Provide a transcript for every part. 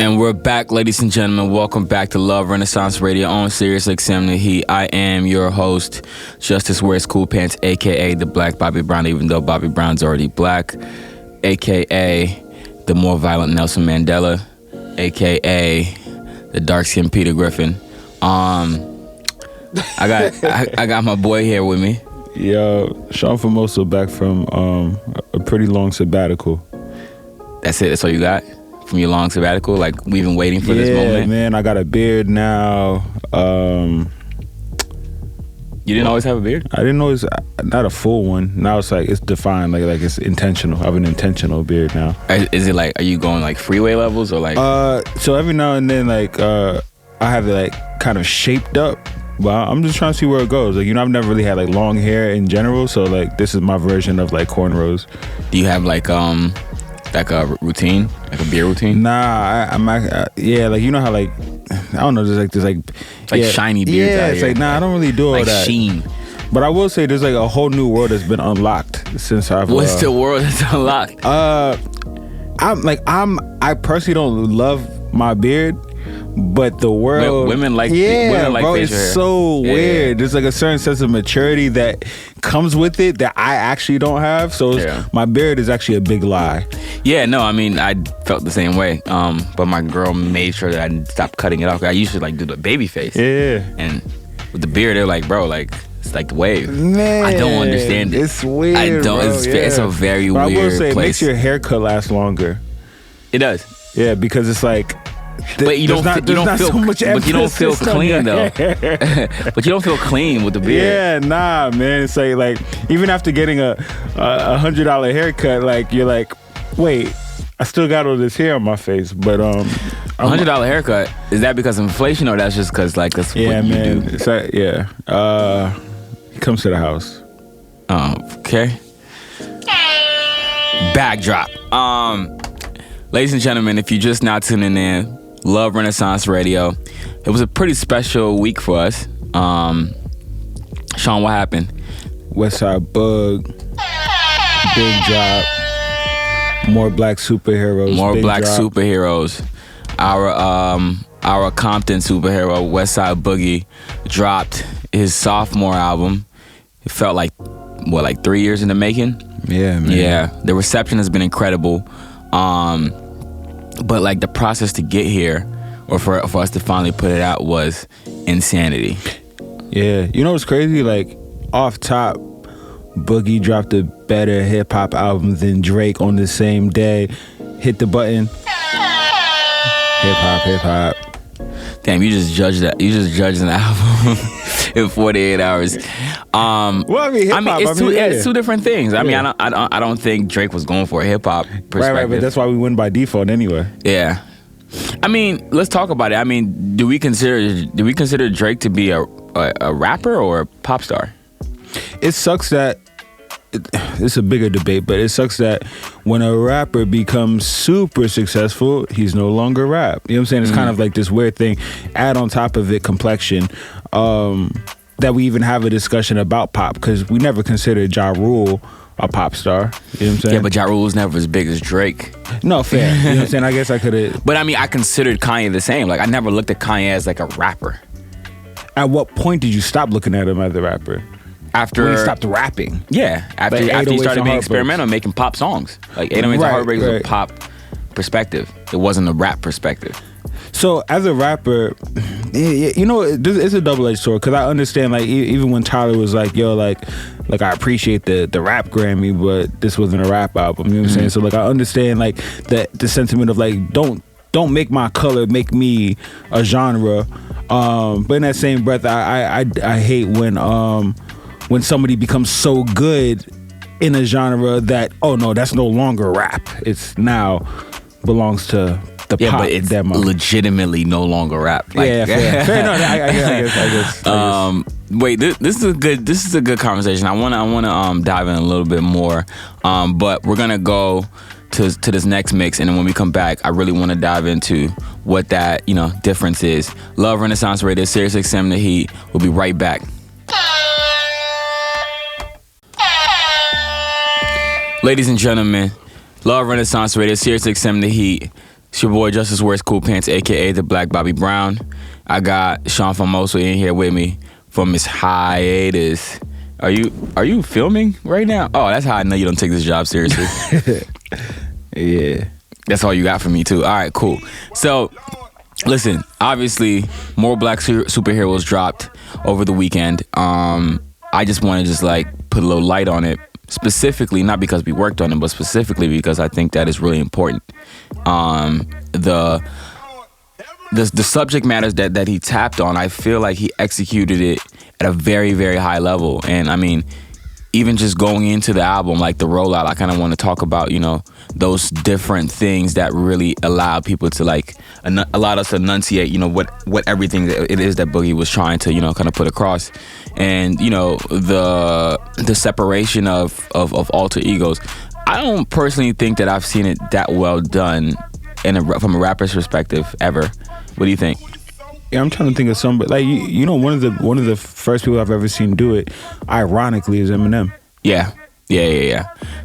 And we're back, ladies and gentlemen. Welcome back to Love Renaissance Radio on SiriusXM The Heat. I am your host, Justice Wears Cool Pants, a.k.a. the Black Bobby Brown, even though Bobby Brown's already black, a.k.a. the more violent Nelson Mandela, a.k.a. the dark-skinned Peter Griffin. I got my boy here with me. Yo, Sean Famoso back from a pretty long sabbatical. That's it? That's all you got? From your long sabbatical? Like, we've been waiting for this moment? Yeah, man, I got a beard now. You didn't always have a beard? I didn't always, not a full one. Now it's like, it's defined, like it's intentional. I have an intentional beard now. Is it like, are you going like freeway levels or like? So every now and then, like, I have it like kind of shaped up. Well, I'm just trying to see where it goes. Like, you know, I've never really had like long hair in general. So like, this is my version of like cornrows. Do you have like a routine, like a beer routine? Nah, yeah, like, you know how like, I don't know, there's like yeah, shiny beards out it's here. like, nah, I don't really do all like that. sheen. But I will say there's like a whole new world that's been unlocked since I've. What's the world that's unlocked? I personally don't love my beard, but the world, women like women like facial it's hair. so weird. Yeah. There's like a certain sense of maturity that comes with it that I actually don't have. So my beard is actually a big lie. Yeah, no, I mean, I felt the same way. But my girl made sure that I stopped cutting it off. I used to like do the baby face. Yeah. And with the beard, they're like, bro, like, it's like the wave. Man, I don't understand it. It's weird. I don't. Bro, it's a very but weird I will say, place. it makes your haircut last longer. It does. Yeah, because it's like. But you don't feel so much but you don't feel clean though. But you don't feel clean with the beard. Yeah, nah, man. It's like even after getting a $100 haircut, like you're like, wait, I still got all this hair on my face. But $100 haircut, is that because of inflation or that's just because like that's what you do? It's like, yeah. He comes to the house. Okay. Backdrop. Ladies and gentlemen, if you're just now tuning in, Love Renaissance Radio. It was a pretty special week for us. Sean, what happened? Westside Bug, big drop. More black superheroes. More big black drop. superheroes. Our Compton superhero, Westside Boogie, dropped his sophomore album. It felt like 3 years in the making. Yeah, man. Yeah, the reception has been incredible. But like the process to get here, or for us to finally put it out, was insanity. Yeah, you know what's crazy? Like, off top, Boogie dropped a better hip hop album than Drake on the same day. Hit the button. Hip hop. Damn, you just judged that. You just judged an album in 48 hours. Well, I mean, hip hop. It's two different things. I mean, I don't think Drake was going for a hip hop perspective. Right, but that's why we win by default anyway. Yeah. I mean, let's talk about it. I mean, do we consider Drake to be a rapper or a pop star? It sucks that it's a bigger debate, but it sucks that when a rapper becomes super successful, he's no longer rap. You know what I'm saying? It's kind of like this weird thing. Add on top of it complexion, that we even have a discussion about pop, because we never considered Ja Rule a pop star. You know what I'm saying? Yeah, but Ja Rule was never as big as Drake. No, fair. You know what I'm saying? I guess I could have. But I mean, I considered Kanye the same. Like, I never looked at Kanye as like a rapper. At what point did you stop looking at him as a rapper? After when he stopped rapping. Yeah, after he started being experimental, making pop songs. Like 808s and Heartbreak was a pop perspective. It wasn't a rap perspective. So as a rapper, you know, it's a double-edged sword, because I understand, like, even when Tyler was like, yo, like I appreciate the rap Grammy, but this wasn't a rap album. You know what I'm saying? So like, I understand like the sentiment of like, don't make my color make me a genre. But in that same breath, I hate when somebody becomes so good in a genre that, oh no, that's no longer rap. It's now belongs to the pop. But it's demo. Legitimately no longer rap. Like, yeah, fair. No, I guess. Wait, this is a good conversation. I wanna dive in a little bit more. But we're gonna go to this next mix, and then when we come back, I really want to dive into what that difference is. Love Renaissance Radio, SiriusXM The Heat. We'll be right back. Ladies and gentlemen, Love Renaissance Radio, SiriusXM The Heat. It's your boy Justice Wears Cool Pants, aka the Black Bobby Brown. I got Sean Famoso in here with me from his hiatus. Are you filming right now? Oh, that's how I know you don't take this job seriously. Yeah. That's all you got for me too. All right, cool. So, listen, obviously, more black superheroes dropped over the weekend. I just want to put a little light on it, specifically, not because we worked on it, but specifically because I think that is really important. The subject matters that he tapped on, I feel like he executed it at a very, very high level. And I mean, even just going into the album, like the rollout, I kind of want to talk about, those different things that really allow people to allowed us to enunciate, what everything it is that Boogie was trying to, kind of put across. And, the separation of alter egos. I don't personally think that I've seen it that well done from a rapper's perspective ever. What do you think? Yeah, I'm trying to think of somebody one of the first people I've ever seen do it, ironically, is Eminem. Yeah.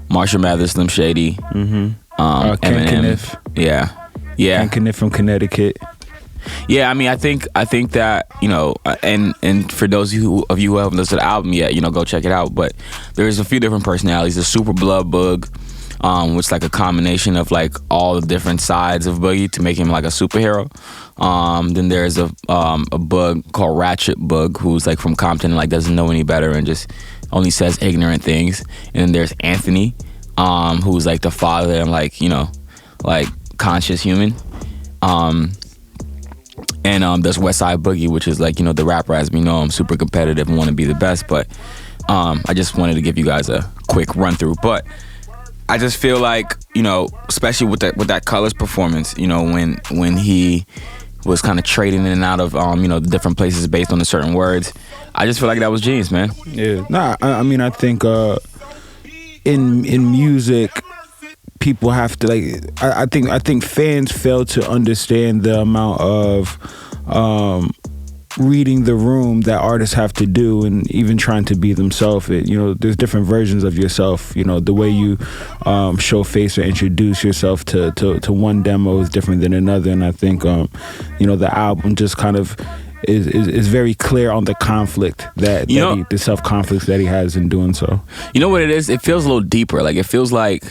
Marshall Mathers, Slim Shady. Mm-hmm. Eminem. Kniff. Yeah. Ken Kniff from Connecticut. Yeah, I mean, I think that, and for those of you who haven't listened to the album yet, go check it out. But there's a few different personalities. The Super Blood Bug, which is like a combination of like all the different sides of Boogie to make him like a superhero. Then there's a bug called Ratchet Bug, who's like from Compton and like doesn't know any better and just only says ignorant things. And then there's Anthony, who's like the father and like conscious human. And there's Westside Boogie, which is like, the rapper as we know him, super competitive and want to be the best. But I just wanted to give you guys a quick run through. But I just feel like, especially with that Colors performance, when he was kind of trading in and out of, the different places based on the certain words, I just feel like that was genius, man. Yeah. Nah, I mean, I think in music, people have to I think fans fail to understand the amount of reading the room that artists have to do, and even trying to be themselves. There's different versions of yourself. The way you show face or introduce yourself to one demo is different than another. And I think the album just kind of is very clear on the conflict the self conflicts that he has in doing so. You know what it is? It feels a little deeper. Like it feels like.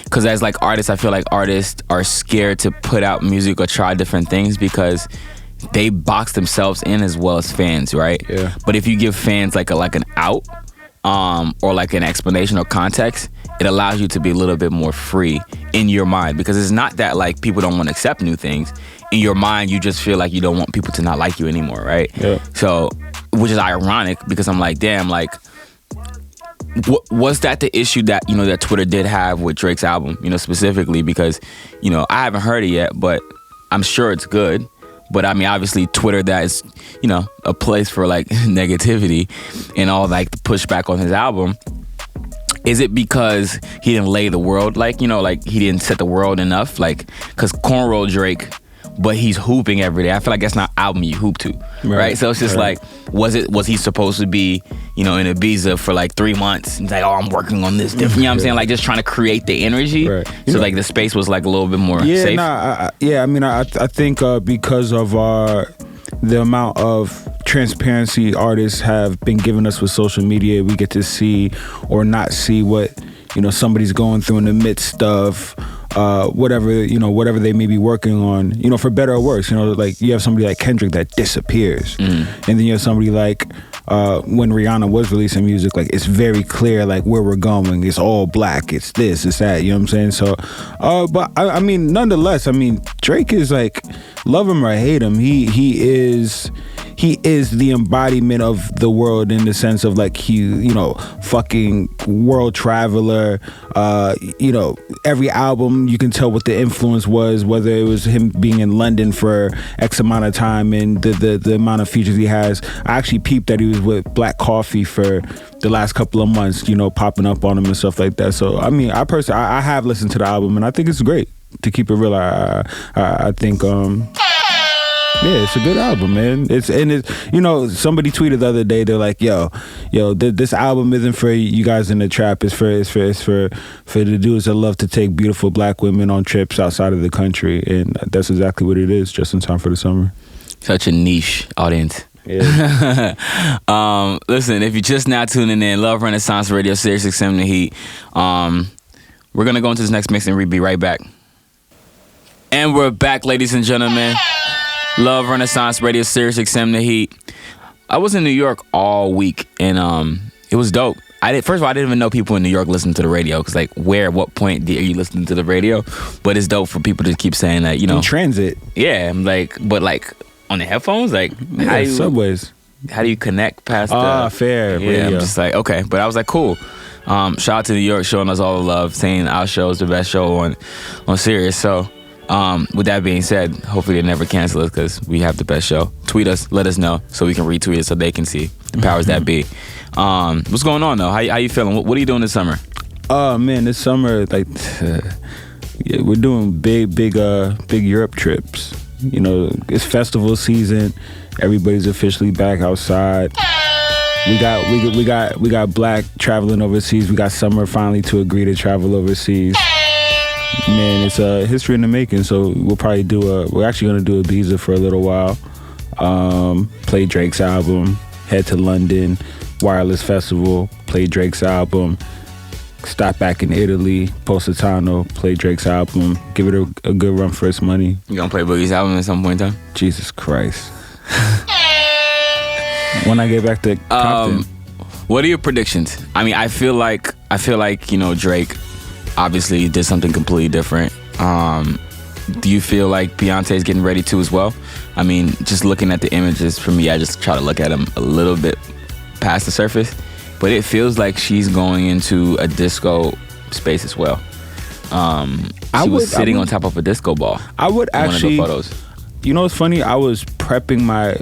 Because as like artists, I feel like artists are scared to put out music or try different things because they box themselves in as well as fans, right? Yeah. But if you give fans like an out, or like an explanation or context, it allows you to be a little bit more free in your mind. Because it's not that like people don't want to accept new things. In your mind, you just feel like you don't want people to not like you anymore, right? Yeah. So, which is ironic because I'm like, damn, like. Was that the issue that that Twitter did have with Drake's album, specifically because I haven't heard it yet, but I'm sure it's good. But I mean, obviously Twitter, that is a place for like negativity and all like the pushback on his album. Is it because he didn't lay the world like he didn't set the world enough, like because cornrow Drake, but he's hooping every day. I feel like that's not album you hoop to, right? So it's just like, was he supposed to be, in Ibiza for like 3 months? And like, oh, I'm working on this different, you know what I'm saying? Like just trying to create the energy. Right. So like the space was like a little bit more safe. I think because of the amount of transparency artists have been giving us with social media, we get to see or not see what, somebody's going through in the midst of whatever they may be working on, for better or worse. Like you have somebody like Kendrick that disappears, and then you have somebody like when Rihanna was releasing music, like it's very clear like where we're going. It's all black. It's this. It's that. You know what I'm saying? So, but I mean, nonetheless, I mean, Drake is like, love him or hate him, he is the embodiment of the world in the sense of like he, fucking world traveler. Every album you can tell what the influence was, whether it was him being in London for X amount of time and the amount of features he has. I actually peeped that he was with Black Coffee for the last couple of months, popping up on him and stuff like that. So I mean, I have listened to the album and I think it's great. To keep it real, I think Yeah, it's a good album, man. It's you know, somebody tweeted the other day, they're like, yo, this album isn't for you guys in the trap. It's for the dudes that love to take beautiful black women on trips outside of the country, and that's exactly what it is. Just in time for the summer. Such a niche audience. Yeah. Listen, if you're just now tuning in, Love Renaissance Radio, SiriusXM The Heat. We're gonna go into this next mix and we'll be right back. And we're back, ladies and gentlemen. Love Renaissance Radio, SiriusXM The Heat. I was in New York all week, and it was dope. First of all, I didn't even know people in New York listen to the radio, because like, where, at what point are you listening to the radio? But it's dope for people to keep saying that, you know. In transit. Yeah, but on the headphones, like, yeah, subways. How do you connect past fair. Yeah, radio. I'm just like, okay. But I was like, cool. Shout out to New York showing us all the love, saying our show is the best show on Sirius. So, with that being said, hopefully they never cancel us, because we have the best show. Tweet us, let us know, so we can retweet it so they can see the powers that be. What's going on though? How you feeling? What are you doing this summer? Oh man, this summer, like, yeah, we're doing big Europe trips. You know, it's festival season. Everybody's officially back outside. We got Black traveling overseas. We got Summer finally to agree to travel overseas. Man, it's a history in the making. So we'll probably we're actually gonna do Ibiza for a little while. Play Drake's album. Head to London, Wireless Festival. Play Drake's album. Stop back in Italy, Positano, play Drake's album, give it a good run for its money. You gonna play Boogie's album at some point in time? Jesus Christ. When I get back to Compton. What are your predictions? I mean, I feel like, you know, Drake obviously did something completely different. Do you feel like Beyonce's getting ready to as well? I mean, just looking at the images, for me, I just try to look at them a little bit past the surface. But it feels like she's going into a disco space as well. She was sitting on top of a disco ball. I would actually. One of the photos. You know what's funny? I was prepping my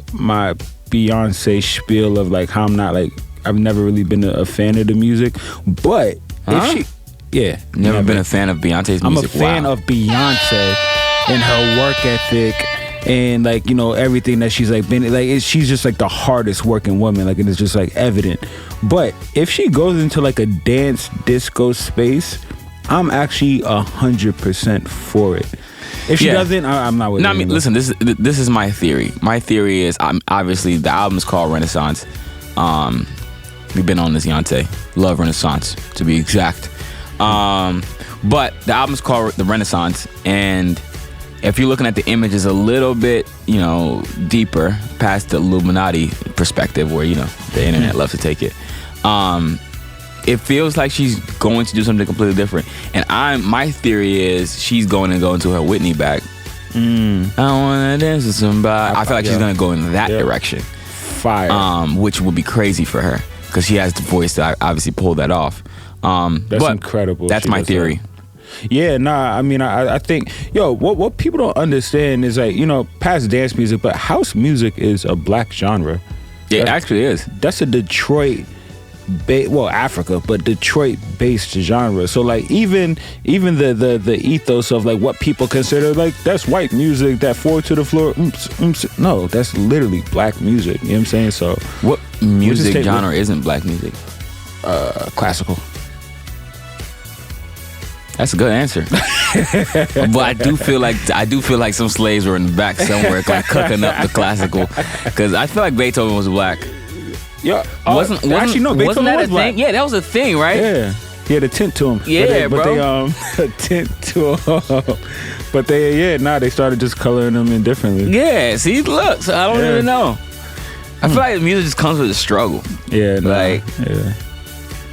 Beyonce spiel of like how I'm not like, I've never really been a fan of the music, but if she, never been a fan of Beyonce's music. I'm a fan of Beyonce and her work ethic. And like, you know, everything that she's like been like, she's just like the hardest working woman, like, and it's just like evident. But if she goes into like a dance disco space, I'm actually 100% for it. If she doesn't, I'm not with it. No, I mean, listen, this is my theory. My theory is, obviously the album's called Renaissance. We've been on this Beyonce, Love Renaissance to be exact. But the album's called The Renaissance, and if you're looking at the images a little bit, you know, deeper past the Illuminati perspective, where, you know, the internet loves to take it, it feels like she's going to do something completely different. And my theory is she's going to go into her Whitney bag. I want to dance with somebody. I feel like she's going to go in that direction. Fire. Which would be crazy for her, because she has the voice to obviously pull that off. That's incredible. That's my theory. Yeah, nah, I mean, I think, what people don't understand is, like, you know, past dance music, but house music is a black genre. Yeah, it actually is. That's a Detroit, Africa, but Detroit-based genre. So, like, even the ethos of, like, what people consider, like, that's white music, that forward to the floor, no, that's literally black music, you know what I'm saying? So, what music genre isn't black music? Classical. That's a good answer. But I do feel like some slaves were in the back somewhere, like cooking up the classical, because I feel like Beethoven was black. Yeah, wasn't Beethoven that was a black. thing? Yeah, that was a thing, right? Yeah, he had a tint to him. Yeah, but they tint to him. But they started just coloring them in differently. Yeah, see, look, so I don't even know. I feel like music just comes with a struggle. Yeah,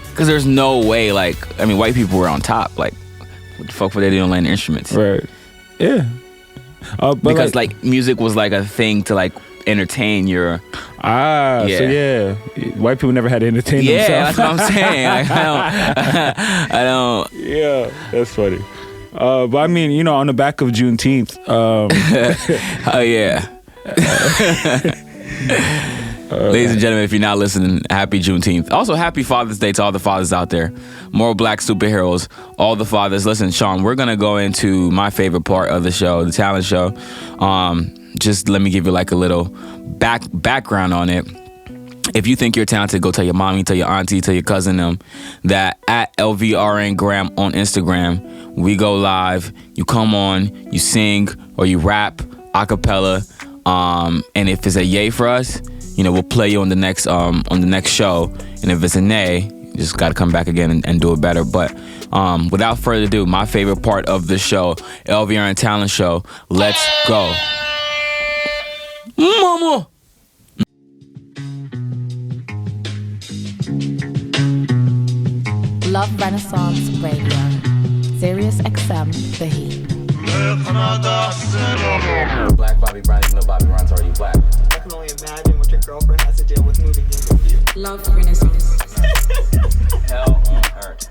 because there's no way, like, I mean, white people were on top, like, what the fuck were they doing learning instruments? Right. Yeah. But because like music was like a thing to like entertain your. So white people never had to entertain themselves. Yeah, that's what I'm saying. Like, I don't. Yeah, that's funny. But I mean, you know, on the back of Juneteenth. Oh yeah. Ladies and gentlemen, if you're not listening, happy Juneteenth. Also, happy Father's Day to all the fathers out there. More black superheroes, all the fathers. Listen, Sean, we're going to go into my favorite part of the show, the talent show. just let me give you like a little background on it. If you think you're talented, go tell your mommy, tell your auntie, tell your cousin them that at LVRN Gram on Instagram, we go live. You come on, you sing or you rap a cappella, and if it's a yay for us, you know, we'll play you on the next show. And if it's a nay, you just got to come back again and do it better. But without further ado, my favorite part of the show, LVRN Talent Show. Let's go. Mama. Love Renaissance Radio, SiriusXM The Heat. Black Bobby Brown, even though Bobby Brown's already black. I can only imagine what your girlfriend has to deal with moving in with you. Love Renaissance. Hell on earth.